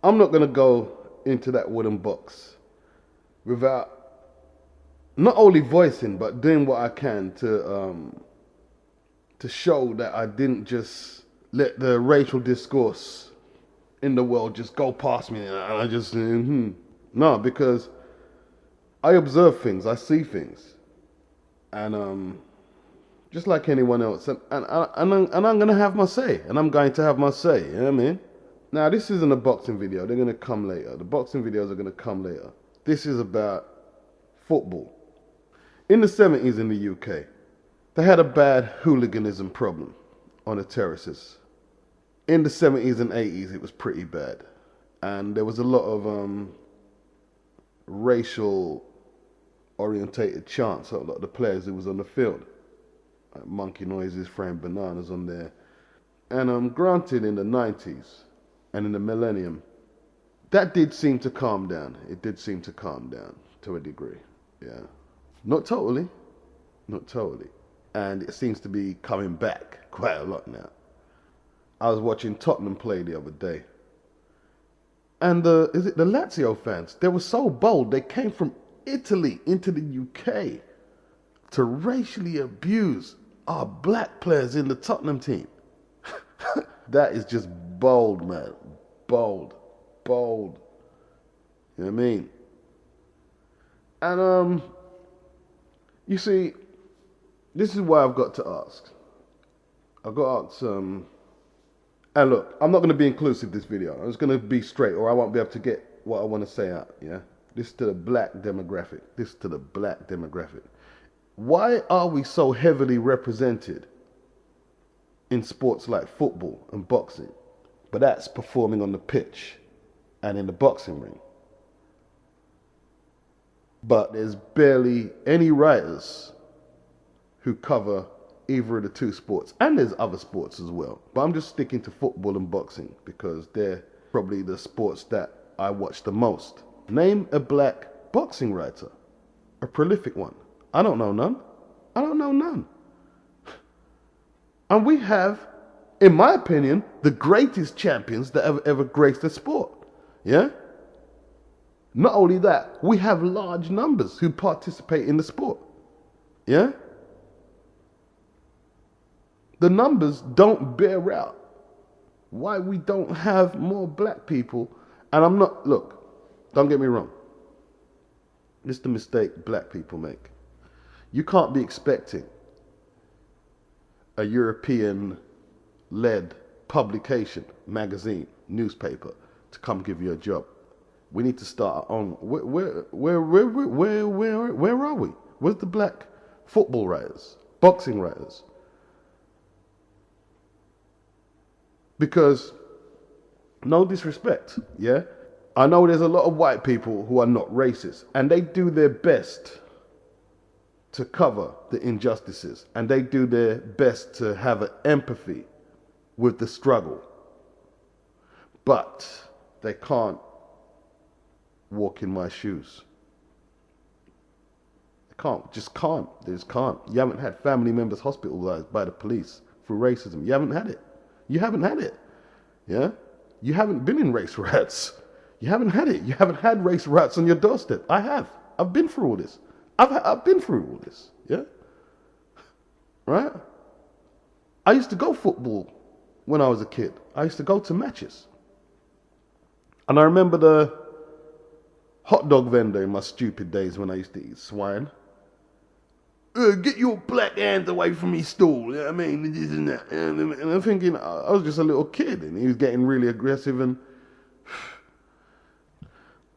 I'm not going to go into that wooden box without not only voicing but doing what I can to show that I didn't just let the racial discourse in the world just go past me and I just no, because I observe things, I see things, and just like anyone else, and I'm gonna have my say, and I'm going to have my say. You know what I mean? Now this isn't a boxing video; they're gonna come later. The boxing videos are gonna come later. This is about football. In the 70s in the UK, they had a bad hooliganism problem on the terraces. In the 70s and 80s, it was pretty bad, and there was a lot of racial orientated chants of a lot of the players who was on the field. Like Monkey Noises, throwing bananas on there. And granted, in the 90s and in the millennium, that did seem to calm down. It did seem to calm down to a degree. Yeah. Not totally. Not totally. And it seems to be coming back quite a lot now. I was watching Tottenham play the other day. And the Lazio fans, they were so bold. They came from Italy into the UK to racially abuse our black players in the Tottenham team. That is just bold, man. Bold. Bold. You know what I mean? And you see, this is why I've got to ask. I've got to ask and look, I'm not going to be inclusive this video. I'm just going to be straight or I won't be able to get what I want to say out, yeah? This is to the black demographic. This is to the black demographic. Why are we so heavily represented in sports like football and boxing, but that's performing on the pitch and in the boxing ring? But there's barely any writers who cover either of the two sports, and there's other sports as well. But I'm just sticking to football and boxing because they're probably the sports that I watch the most. Name a black boxing writer, a prolific one. I don't know none. I don't know none. And we have, in my opinion, the greatest champions that have ever graced the sport. Yeah? Not only that, we have large numbers who participate in the sport. Yeah? The numbers don't bear out why we don't have more black people. And I'm not, look, don't get me wrong. This is the mistake black people make. You can't be expecting a European-led publication, magazine, newspaper to come give you a job. We need to start our own. Where are we? Where's the black football writers, boxing writers? Because, no disrespect, yeah? I know there's a lot of white people who are not racist, and they do their best to cover the injustices, and they do their best to have an empathy with the struggle. But they can't walk in my shoes. They can't, just can't. They just can't. You haven't had family members hospitalized by the police through racism. You haven't had it. You haven't had it. Yeah? You haven't been in race riots. You haven't had it. You haven't had race riots on your doorstep. I have. I've been through all this. I've been through all this. Yeah? Right? I used to go football when I was a kid. I used to go to matches. And I remember the hot dog vendor in my stupid days when I used to eat swine. Get your black hands away from me stool. You know what I mean? This and that. And I'm thinking, I was just a little kid and he was getting really aggressive, and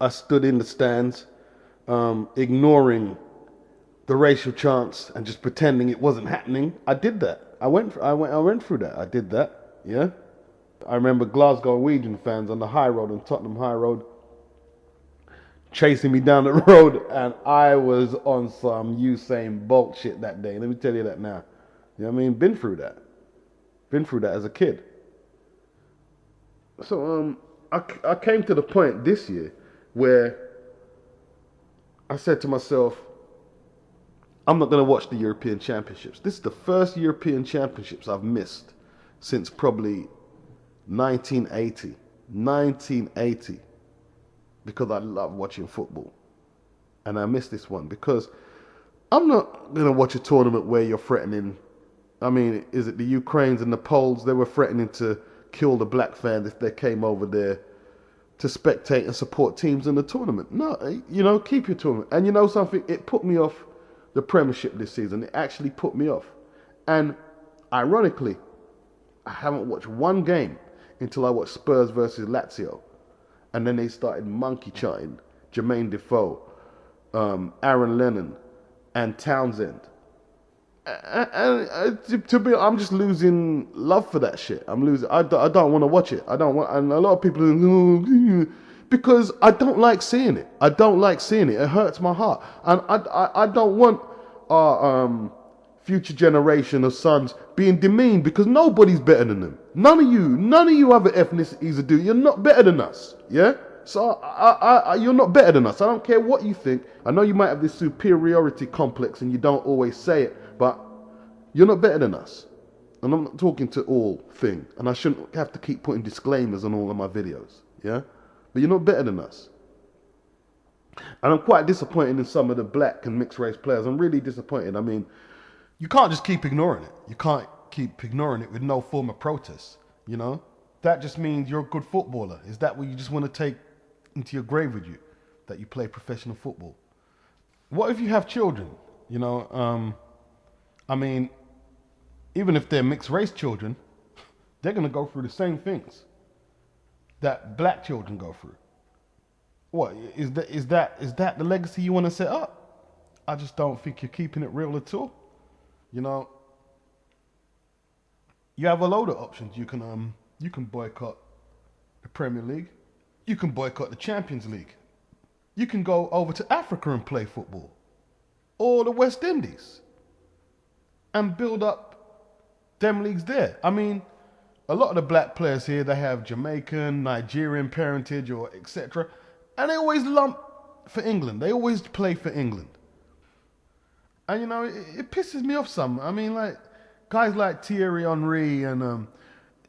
I stood in the stands, ignoring the racial chants and just pretending it wasn't happening. I did that. I went through that. I did that. Yeah. I remember Glasgow Norwegian fans on the high road, on Tottenham High Road, chasing me down the road, and I was on some Usain Bolt shit that day. Let me tell you that now. You know what I mean? Been through that. Been through that as a kid. So I came to the point this year where I said to myself, I'm not going to watch the European Championships. This is the first European Championships I've missed since probably 1980. 1980, because I love watching football. And I missed this one because I'm not going to watch a tournament where you're threatening. I mean, is it the Ukrainians and the Poles? They were threatening to kill the black fans if they came over there to spectate and support teams in the tournament. No, keep your tournament. And you know something? It put me off the Premiership this season. It actually put me off. And ironically, I haven't watched one game until I watched Spurs versus Lazio. And then they started monkey charting Jermaine Defoe, Aaron Lennon, and Townsend. And to be, I'm just losing love for that shit. I'm losing. I don't want to watch it. I don't want. And a lot of people are, because I don't like seeing it. I don't like seeing it. It hurts my heart. And I don't want our future generation of sons being demeaned, because nobody's better than them. None of you other ethnicities do. You're not better than us. Yeah. So you're not better than us. I don't care what you think. I know you might have this superiority complex and you don't always say it. But you're not better than us. And I'm not talking to all thing. And I shouldn't have to keep putting disclaimers on all of my videos. Yeah? But you're not better than us. And I'm quite disappointed in some of the black and mixed race players. I'm really disappointed. I mean, you can't just keep ignoring it. You can't keep ignoring it with no form of protest. You know? That just means you're a good footballer. Is that what you just want to take into your grave with you? That you play professional football? What if you have children? You know, I mean, even if they're mixed race children, they're going to go through the same things that black children go through. What is that the legacy you want to set up? I just don't think you're keeping it real at all. You know, you have a load of options. You can boycott the Premier League. You can boycott the Champions League. You can go over to Africa and play football, or the West Indies, and build up them leagues there. I mean, a lot of the black players here, they have Jamaican, Nigerian parentage, or etc. And they always lump for England. They always play for England. And you know, it pisses me off some. I mean, like, guys like Thierry Henry and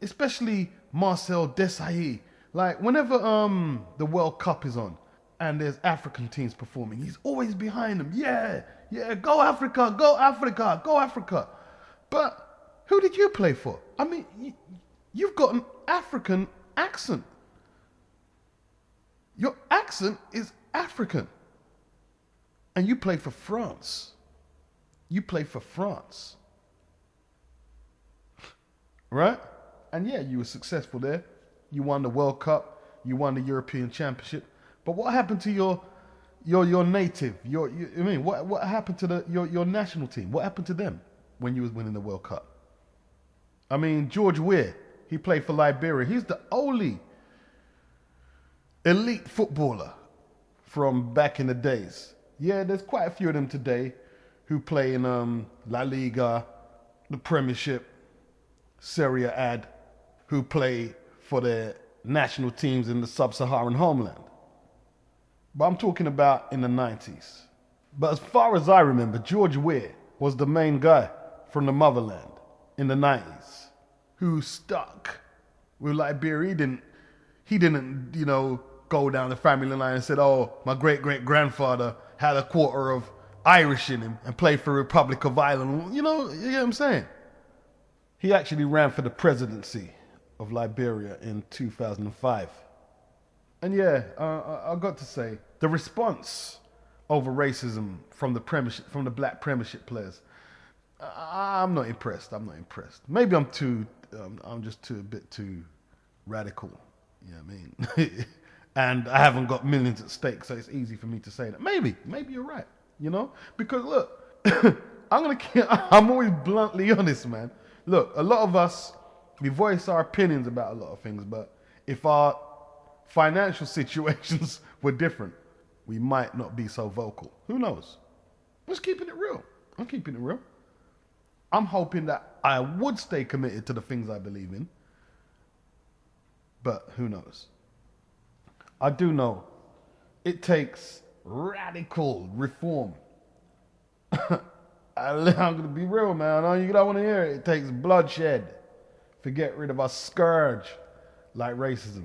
especially Marcel Desailly. Like, whenever the World Cup is on and there's African teams performing, he's always behind them. Yeah, go Africa, go Africa, go Africa. But who did you play for? I mean, you've got an African accent. Your accent is African. And you play for France. You play for France. Right? And yeah, you were successful there. You won the World Cup. You won the European Championship. But what happened to your native? What happened to your national team? What happened to them when you was winning the World Cup? I mean, George Weah, he played for Liberia. He's the only elite footballer from back in the days. Yeah, there's quite a few of them today who play in La Liga, the Premiership, Serie A, who play for their national teams in the sub-Saharan homeland. But I'm talking about in the 90s. But as far as I remember, George Weah was the main guy from the motherland in the 90s who stuck with Liberia. He didn't, go down the family line and said, oh, my great-great-grandfather had a quarter of Irish in him and played for Republic of Ireland. You know what I'm saying? He actually ran for the presidency of Liberia in 2005. And yeah, I got to say, the response over racism from the Premiership, from the black Premiership players, I'm not impressed. Maybe I'm just a bit too radical. You know what I mean? And I haven't got millions at stake, so it's easy for me to say that. Maybe you're right. Because look, I'm always bluntly honest, man. Look, a lot of us, we voice our opinions about a lot of things, but if our financial situations were different, we might not be so vocal. Who knows? I'm just keeping it real. I'm keeping it real. I'm hoping that I would stay committed to the things I believe in, but who knows? I do know it takes radical reform. I'm going to be real, man. I know you don't want to hear it. It takes bloodshed to get rid of a scourge like racism.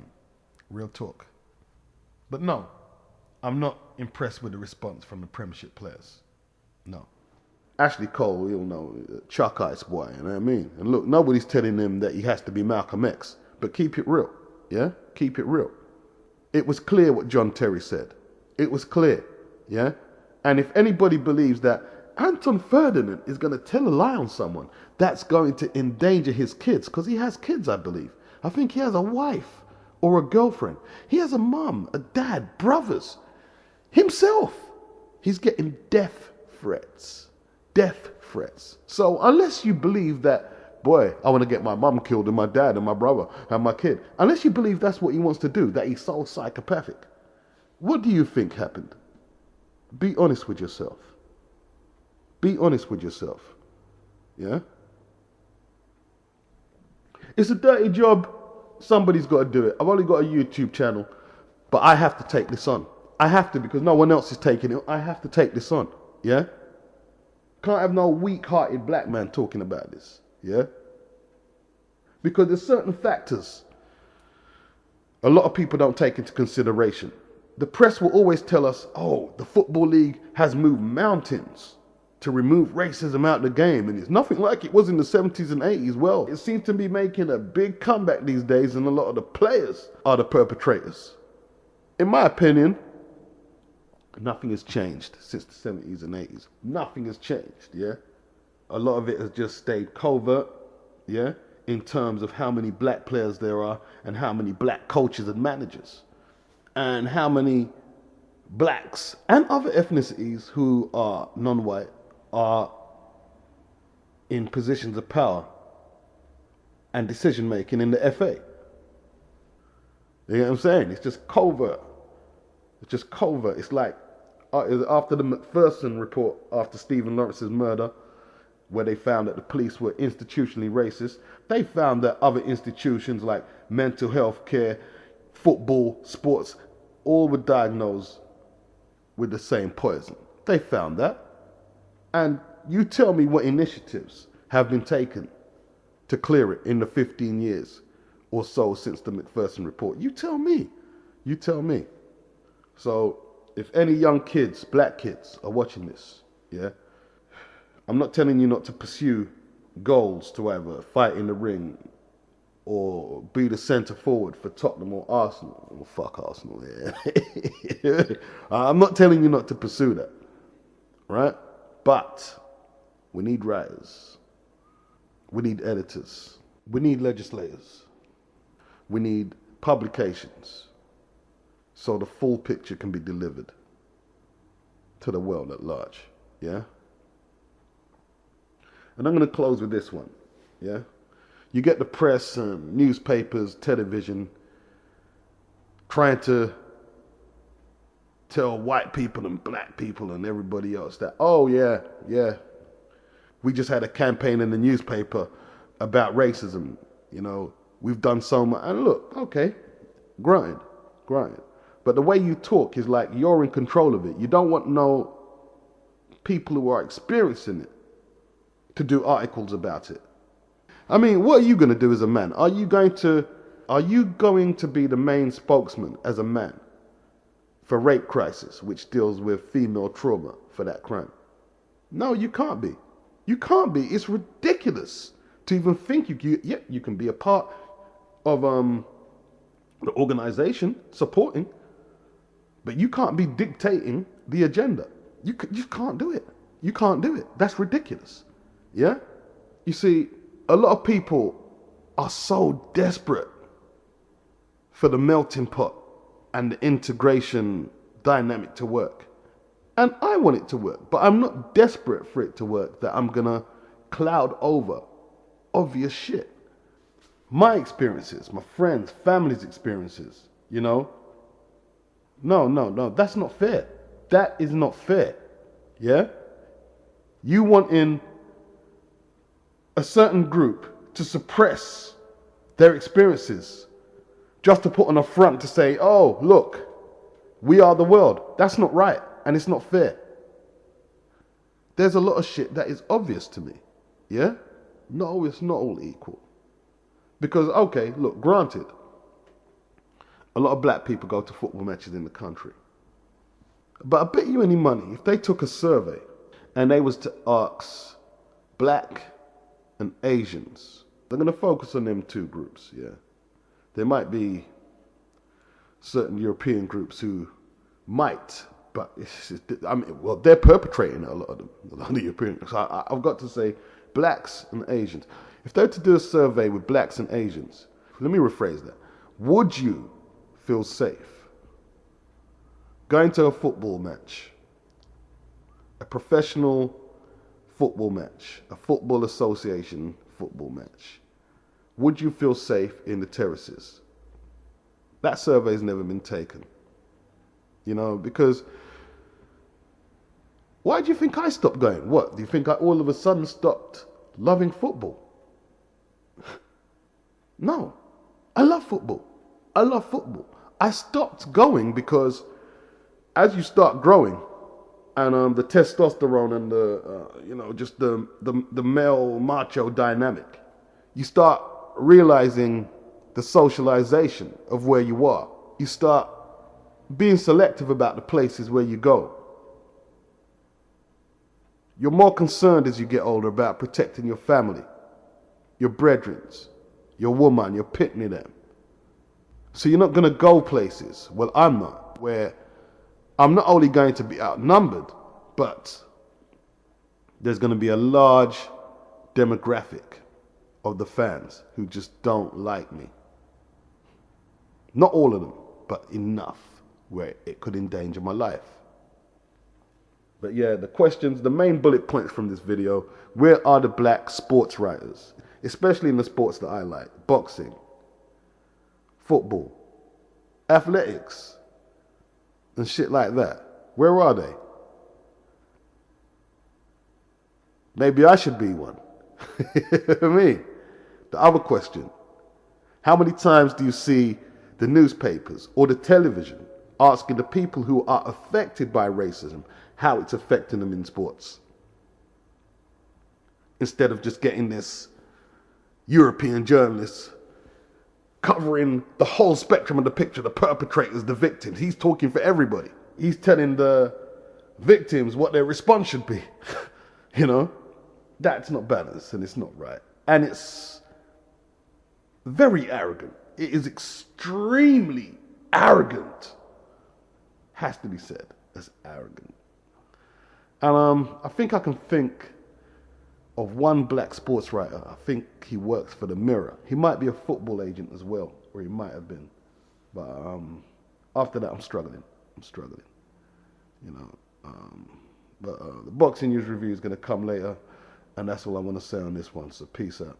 Real talk. But no, I'm not impressed with the response from the Premiership players. No. Ashley Cole, you'll know, Chuck Ice boy, you know what I mean? And look, nobody's telling him that he has to be Malcolm X, but keep it real, yeah? Keep it real. It was clear what John Terry said. It was clear, yeah? And if anybody believes that Anton Ferdinand is going to tell a lie on someone, that's going to endanger his kids, because he has kids, I believe. I think he has a wife or a girlfriend. He has a mum, a dad, brothers. Himself. He's getting death threats. Death threats. So unless you believe that, boy, I want to get my mum killed and my dad and my brother and my kid, unless you believe that's what he wants to do, that he's so psychopathic, what do you think happened? Be honest with yourself. Be honest with yourself. Yeah? It's a dirty job. Somebody's got to do it. I've only got a YouTube channel, but I have to take this on. I have to, because no one else is taking it. I have to take this on. Yeah? Can't have no weak-hearted black man talking about this. Yeah? Because there's certain factors a lot of people don't take into consideration. The press will always tell us, oh, the Football League has moved mountains to remove racism out of the game, and it's nothing like it was in the 70s and 80s. Well, it seems to be making a big comeback these days, and a lot of the players are the perpetrators. In my opinion, nothing has changed since the 70s and 80s. Nothing has changed, yeah? A lot of it has just stayed covert, yeah? In terms of how many black players there are, and how many black coaches and managers, and how many blacks and other ethnicities who are non-white are in positions of power and decision making in the FA. You know what I'm saying? It's just covert. It's just covert. It's like after the McPherson report, after Stephen Lawrence's murder, where they found that the police were institutionally racist, they found that other institutions like mental health care, football, sports, all were diagnosed with the same poison. They found that. And you tell me what initiatives have been taken to clear it in the 15 years or so since the McPherson report. You tell me. You tell me. So if any young kids, black kids, are watching this, yeah, I'm not telling you not to pursue goals to either fight in the ring or be the centre forward for Tottenham or Arsenal. Well, fuck Arsenal, yeah. I'm not telling you not to pursue that, right? But we need writers. We need editors. We need legislators. We need publications so the full picture can be delivered to the world at large, yeah? And I'm going to close with this one, yeah? You get the press and newspapers, television, trying to tell white people and black people and everybody else that, oh yeah, we just had a campaign in the newspaper about racism, you know, we've done so much. And look, okay, grind. But the way you talk is like you're in control of it. You don't want no people who are experiencing it to do articles about it. I mean, what are you going to do as a man? Are you going to be the main spokesman as a man for rape crisis, which deals with female trauma for that crime? No, you can't be. You can't be. It's ridiculous to even think you can be a part of the organization supporting, but you can't be dictating the agenda. You can't do it. You can't do it. That's ridiculous. Yeah? You see, a lot of people are so desperate for the melting pot and the integration dynamic to work. And I want it to work, but I'm not desperate for it to work that I'm going to cloud over obvious shit. My experiences, my friends, family's experiences, you know. No, that's not fair. That is not fair. Yeah? You want in a certain group to suppress their experiences just to put on a front to say, oh, look, we are the world. That's not right, and it's not fair. There's a lot of shit that is obvious to me, yeah? No, it's not all equal. Because, okay, look, granted, A lot of black people go to football matches in the country. But I bet you any money, if they took a survey and they was to ask black and Asians, they're going to focus on them two groups, yeah. There might be certain European groups who might, but I mean, well, they're perpetrating it, a lot of them, a lot of the Europeans. So I've got to say blacks and Asians. If they were to do a survey with blacks and Asians, let me rephrase that. Would you feel safe going to a football match, a professional football match, a football association football match? Would you feel safe in the terraces? That survey's never been taken. You know, because why do you think I stopped going? What, do you think I all of a sudden stopped loving football? No, I love football. I love football. I stopped going because as you start growing, and the testosterone and the just the male macho dynamic, you start realizing the socialization of where you are. You start being selective about the places where you go. You're more concerned as you get older about protecting your family, your brethren, your woman, your pitney them. So you're not going to go places, well I'm not, where I'm not only going to be outnumbered, but there's going to be a large demographic of the fans who just don't like me. Not all of them, but enough where it could endanger my life. But yeah, the questions, the main bullet points from this video: where are the black sports writers, especially in the sports that I like? Boxing, football, athletics, and shit like that. Where are they? Maybe I should be one. Me. The other question: how many times do you see the newspapers or the television asking the people who are affected by racism how it's affecting them in sports? Instead of just getting this European journalist covering the whole spectrum of the picture, the perpetrators, the victims. He's talking for everybody. He's telling the victims what their response should be. You know, that's not balanced and it's not right. And it's very arrogant. It is extremely arrogant. Has to be said as arrogant. And I think I can think of one black sports writer. I think he works for the Mirror. He might be a football agent as well, or he might have been. But after that, I'm struggling. You know. But the boxing news review is going to come later, and that's all I want to say on this one. So peace out.